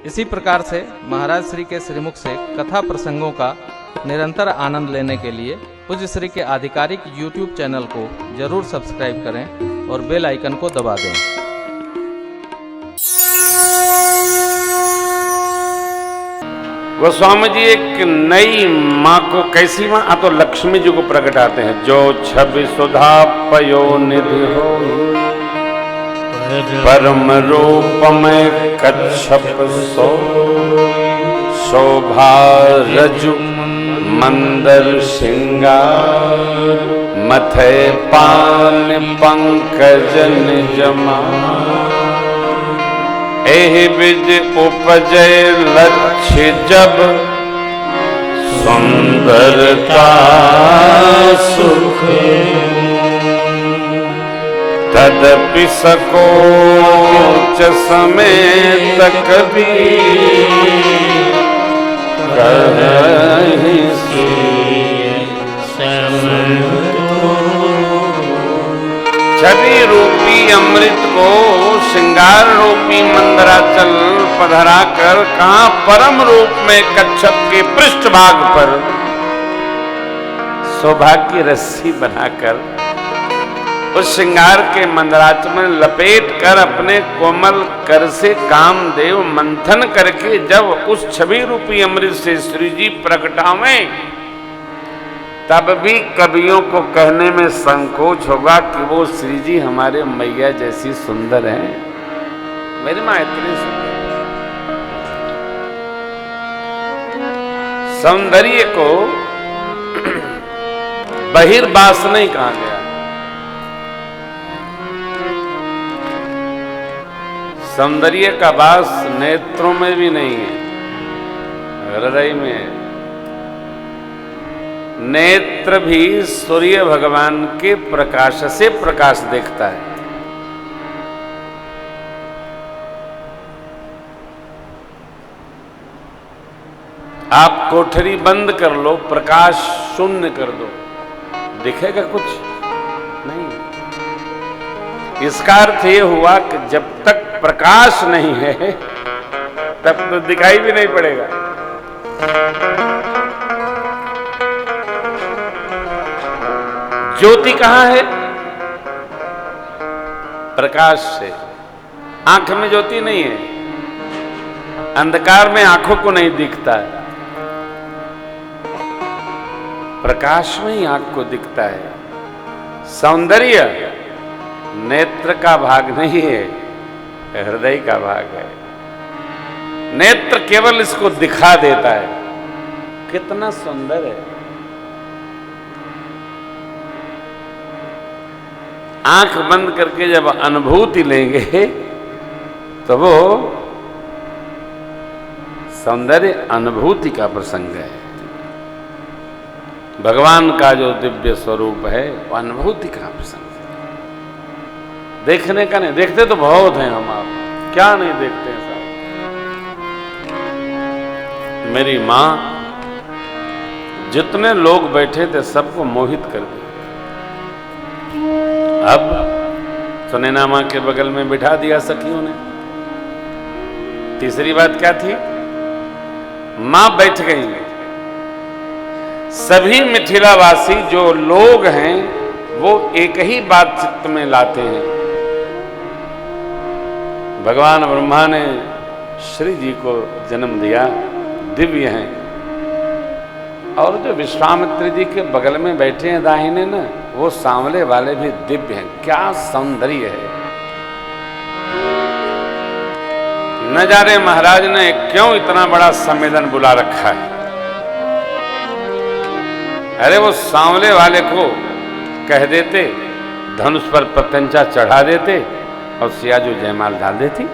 इसी प्रकार से महाराज श्री के श्रीमुख से कथा प्रसंगों का निरंतर आनंद लेने के लिए पूज्य श्री के आधिकारिक YouTube चैनल को जरूर सब्सक्राइब करें और बेल आइकन को दबा दें। गोस्वामी जी एक नई माँ को, कैसी माँ? तो लक्ष्मी जी को प्रगटाते हैं। जो छवि सुधा पयो निधि हो, परम रूप में कच्छप सो, शोभा रजु मंदर श्रृंगार, मथे पान पंकज निजमा, एहि बिज उपजय लक्ष्य जब, सुंदरता सुख तदपि सकोच समेत कबीर, करहि छवि रूपी अमृत को श्रृंगार रूपी मंदराचल पधरा कर कहां परम रूप में कच्छप के पृष्ठभाग पर सौभाग्य रस्सी बनाकर उस श्रृंगार के मंदराचल में लपेट कर अपने कोमल कर से कामदेव मंथन करके जब उस छवि रूपी अमृत से श्री जी प्रकटावें, तब भी कवियों को कहने में संकोच होगा कि वो श्री जी हमारे मैया जैसी सुंदर हैं। मेरी माँ इतनी सुंदर। सौंदर्य को बहिर्वास नहीं कहा गया, सौंदर्य का वास नेत्रों में भी नहीं है, हृदय में है। नेत्र भी सूर्य भगवान के प्रकाश से प्रकाश देखता है। आप कोठरी बंद कर लो, प्रकाश शून्य कर दो, दिखेगा कुछ नहीं। इसका अर्थ ये हुआ कि जब तक प्रकाश नहीं है तब तो दिखाई भी नहीं पड़ेगा। ज्योति कहां है? प्रकाश से। आंख में ज्योति नहीं है, अंधकार में आंखों को नहीं दिखता है, प्रकाश में ही आंख को दिखता है। सौंदर्य नेत्र का भाग नहीं है, हृदय का भाग है। नेत्र केवल इसको दिखा देता है कितना सुंदर है। आंख बंद करके जब अनुभूति लेंगे तो वो सौंदर्य अनुभूति का प्रसंग है। भगवान का जो दिव्य स्वरूप है वो अनुभूति का प्रसंग है, देखने का नहीं। देखते तो बहुत हैं हम, आप क्या नहीं देखते हैं साहब। मेरी मां जितने लोग बैठे थे सबको मोहित कर दिया। अब सुनैना मां के बगल में बिठा दिया सखियों ने। तीसरी बात क्या थी? मां बैठ गई। सभी मिथिलावासी जो लोग हैं वो एक ही बात चित्त में लाते हैं, भगवान ब्रह्मा ने श्री जी को जन्म दिया, दिव्य हैं। और जो विश्वामित्र जी के बगल में बैठे हैं दाहिने न, वो सांवले वाले भी दिव्य हैं। क्या सौंदर्य है! न जाने महाराज ने क्यों इतना बड़ा सम्मेलन बुला रखा है। अरे वो सांवले वाले को कह देते, धनुष पर पतंचा चढ़ा देते और सियाजू जयमाल डाल देती।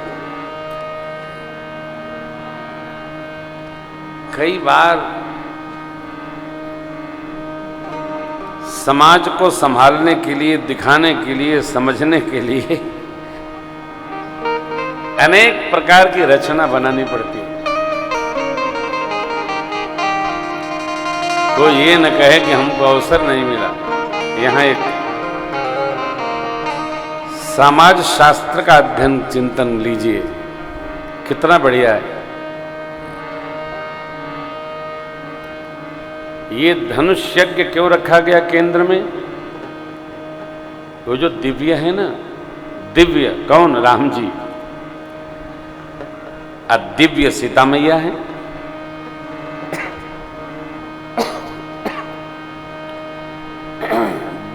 कई बार समाज को संभालने के लिए, दिखाने के लिए, समझने के लिए अनेक प्रकार की रचना बनानी पड़ती है। कोई ये न कहे कि हमको अवसर नहीं मिला। यहाँ एक समाज शास्त्र का अध्ययन चिंतन लीजिए, कितना बढ़िया है। ये धनुष यज्ञ क्यों रखा गया केंद्र में? वो जो दिव्य है ना, दिव्य कौन? राम जी। अदिव्य सीता मैया है।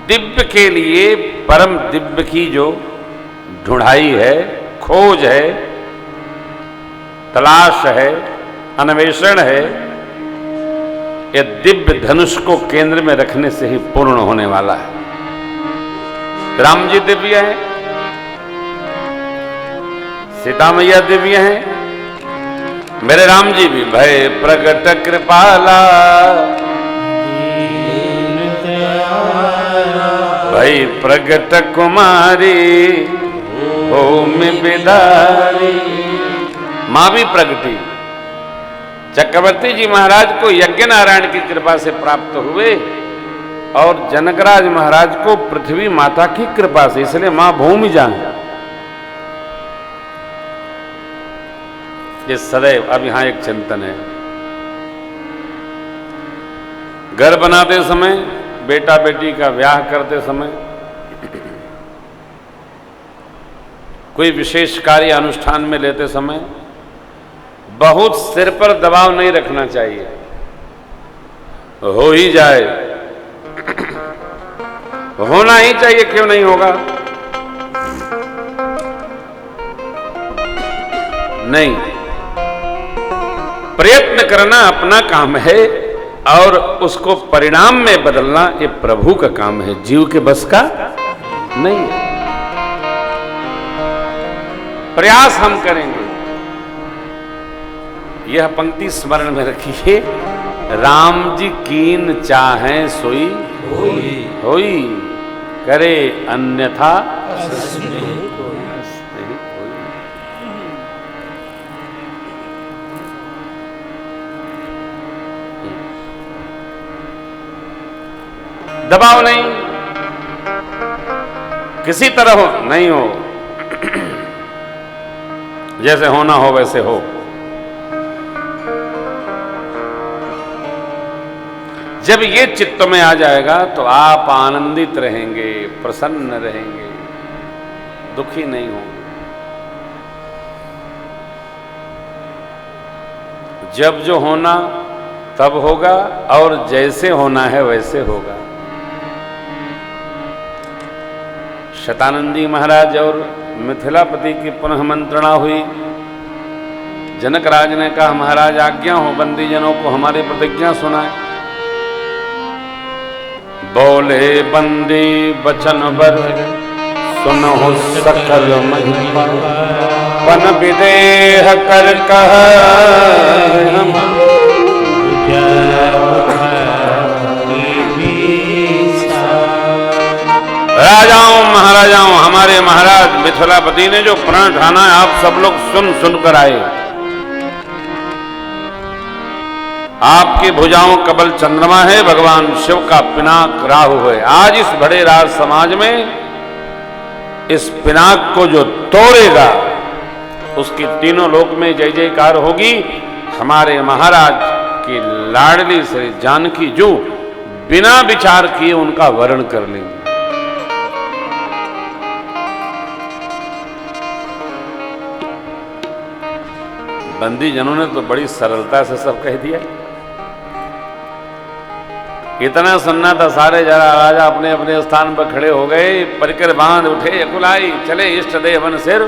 दिव्य के लिए परम दिव्य की जो ढूंढाई है, खोज है, तलाश है, अन्वेषण है, ये दिव्य धनुष को केंद्र में रखने से ही पूर्ण होने वाला है। राम जी दिव्य है, सीता मैया दिव्य है, मेरे राम जी भी भय प्रगट कृपाला, भय प्रगट कुमारी होम बिदारी। मां भी प्रगटी। चक्रवर्ती जी महाराज को यज्ञ नारायण की कृपा से प्राप्त हुए और जनकराज महाराज को पृथ्वी माता की कृपा से, इसलिए मां भूमि जान। ये सदैव अब यहां एक चिंतन है। घर बनाते समय, बेटा बेटी का ब्याह करते समय, कोई विशेष कार्य अनुष्ठान में लेते समय बहुत सिर पर दबाव नहीं रखना चाहिए। हो ही जाए, होना ही चाहिए, क्यों नहीं होगा? नहीं, प्रयत्न करना अपना काम है और उसको परिणाम में बदलना ये प्रभु का काम है, जीव के बस का नहीं है। प्रयास हम करेंगे। यह पंक्ति स्मरण में रखिए, राम जी कीन चाहें सोई होई, करे अन्यथा नहीं कोई। दबाव नहीं, किसी तरह हो नहीं हो, जैसे होना हो वैसे हो। जब ये चित्त में आ जाएगा तो आप आनंदित रहेंगे, प्रसन्न रहेंगे, दुखी नहीं होंगे। जब जो होना तब होगा और जैसे होना है वैसे होगा। शतानंदी महाराज और मिथिलापति की पुनः मंत्रणा हुई। जनक राज ने कहा, महाराज आज्ञा हो, बंदी जनों को हमारी प्रतिज्ञा सुनाए। बोले बंदी बचन बर सुनहु सकल महिमा, पन विदेह कर कह राजाओं महाराजाओं, हमारे महाराज मिथिलापति ने जो प्रण ठाना है, आप सब लोग सुन कर आए। आपकी भुजाओं कबल चंद्रमा है, भगवान शिव का पिनाक राहु है। आज इस बड़े राज समाज में इस पिनाक को जो तोड़ेगा उसकी तीनों लोक में जय जयकार होगी। हमारे महाराज की लाडली श्री जानकी जो बिना विचार किए उनका वर्ण कर लेंगे। बंदी जनों ने तो बड़ी सरलता से सब कह दिया। इतना सुनना था, सारे जरा राजा अपने अपने स्थान पर खड़े हो गए, परिकर बांध उठे, कुलाई चले इष्ट देवन सिर,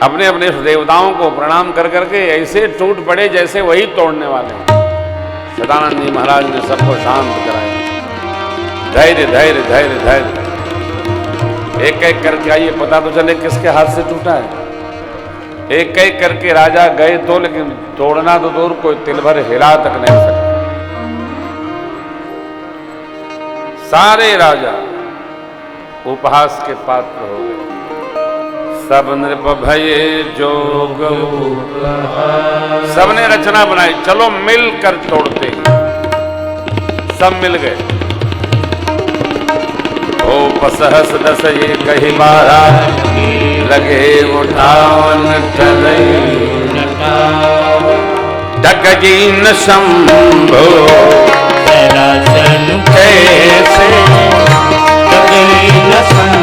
अपने अपने देवताओं को प्रणाम कर करके ऐसे टूट पड़े जैसे वही तोड़ने वाले हैं। सदानंद जी महाराज ने सबको शांत कराया। धैर्य धैर्य धैर्य धैर्य, एक एक करके आइए, पता तो चले किसके हाथ से टूटा है। एक एक करके राजा गए तो, लेकिन तोड़ना तो दूर, कोई तिल भर हिला तक नहीं सका। सारे राजा उपहास के पात्र हो गए। सब नृप भये जोग, सबने रचना बनाई, चलो मिलकर तोड़ते हैं। सब मिल गए। ओ पसहस दस ये कही बारा, लगे उठावन डगजीन शंभो, राजन कैसे कदली लसन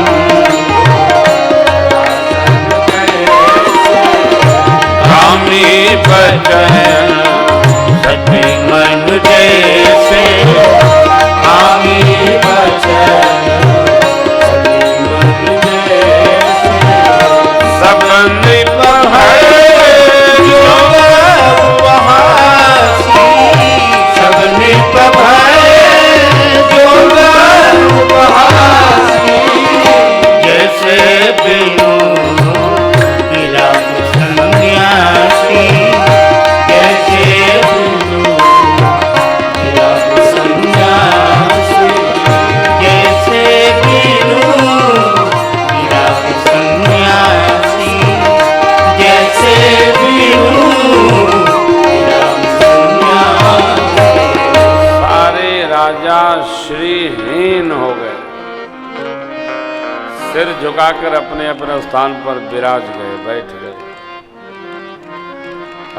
कामी बचन सती मन जैसे कामी बचन सती मन जैसे सब श्रीहीन हो गए, सिर झुकाकर अपने अपने स्थान पर विराज गए, बैठ गए।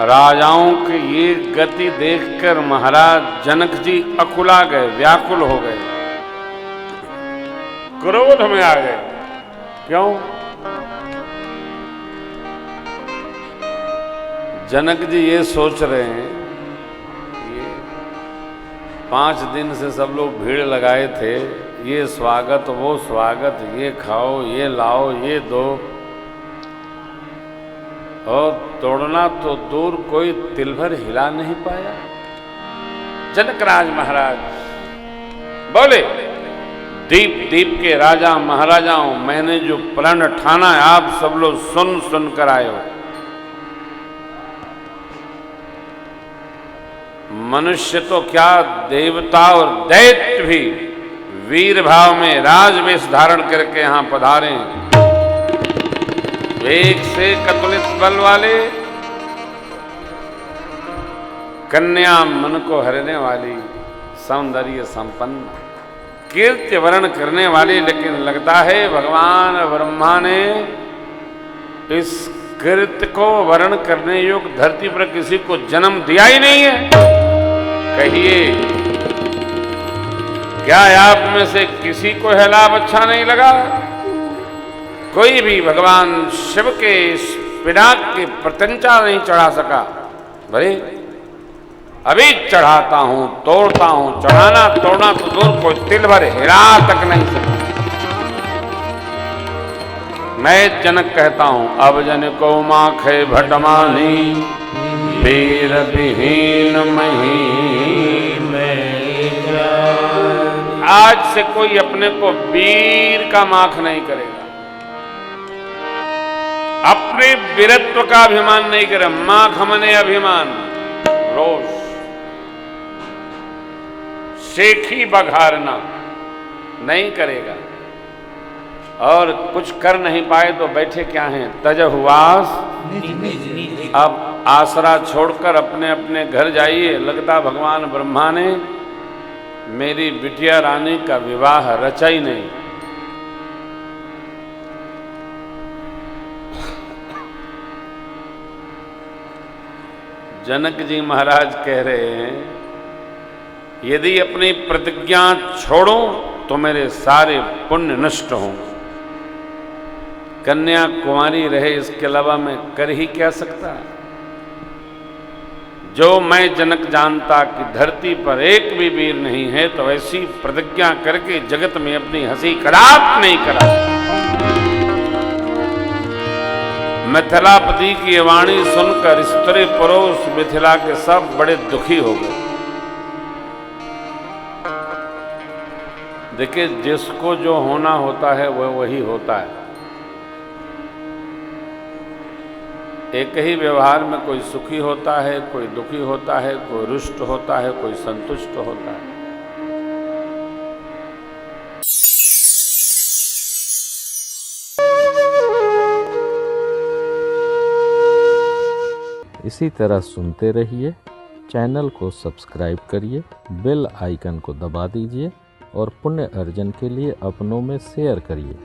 राजाओं की ये गति देखकर महाराज जनक जी अकुला गए, व्याकुल हो गए, क्रोध में आ गए। क्यों? जनक जी ये सोच रहे हैं, 5 दिन से सब लोग भीड़ लगाए थे, ये स्वागत वो स्वागत, ये खाओ ये लाओ ये दो, और तोड़ना तो दूर कोई तिल भर हिला नहीं पाया। जनकराज महाराज बोले, दीप दीप के राजा महाराजाओं, मैंने जो प्रण ठाना है आप सब लोग सुन सुन कर आए हो। मनुष्य तो क्या, देवता और दैत्य भी वीर भाव में राजवेश धारण करके यहां पधारे। वेग से कतुलित बल वाले, कन्या मन को हरने वाली, सौंदर्य संपन्न, कीर्ति वर्ण करने वाली, लेकिन लगता है भगवान ब्रह्मा ने इस कीर्ति को वर्ण करने योग्य धरती पर किसी को जन्म दिया ही नहीं है। कहिए, क्या आप में से किसी को यह लाभ अच्छा नहीं लगा? कोई भी भगवान शिव के इस पिनाक की प्रत्यंचा नहीं चढ़ा सका। भले अभी चढ़ाता हूं, तोड़ता हूं, चढ़ाना तोड़ना तो दूर, कोई तिल भर हिला तक नहीं सका। मैं जनक कहता हूं, अब जन को माखे भटमानी, वीर विहीन महीन में आज से कोई अपने को वीर का माख नहीं करेगा, अपने वीरत्व का अभिमान नहीं करेगा। माख हमने अभिमान, रोष, शेखी बघारना नहीं करेगा। और कुछ कर नहीं पाए तो बैठे क्या हैं, तजहुआस। अब आसरा छोड़कर अपने अपने घर जाइए। लगता भगवान ब्रह्मा ने मेरी बिटिया रानी का विवाह रचा ही नहीं। जनक जी महाराज कह रहे हैं, यदि अपनी प्रतिज्ञा छोड़ो तो मेरे सारे पुण्य नष्ट होंगे। कन्या कुंवारी रहे, इसके अलावा मैं कर ही क्या सकता। जो मैं जनक जानता कि धरती पर एक भी वीर नहीं है, तो ऐसी प्रतिज्ञा करके जगत में अपनी हंसी कदाप नहीं करा। मिथिलापति की वाणी सुनकर स्त्री पुरुष मिथिला के सब बड़े दुखी हो गए। देखिए, जिसको जो होना होता है वह वही होता है। एक ही व्यवहार में कोई सुखी होता है, कोई दुखी होता है, कोई रुष्ट होता है, कोई संतुष्ट होता है। इसी तरह सुनते रहिए। चैनल को सब्सक्राइब करिए, बेल आइकन को दबा दीजिए और पुण्य अर्जन के लिए अपनों में शेयर करिए।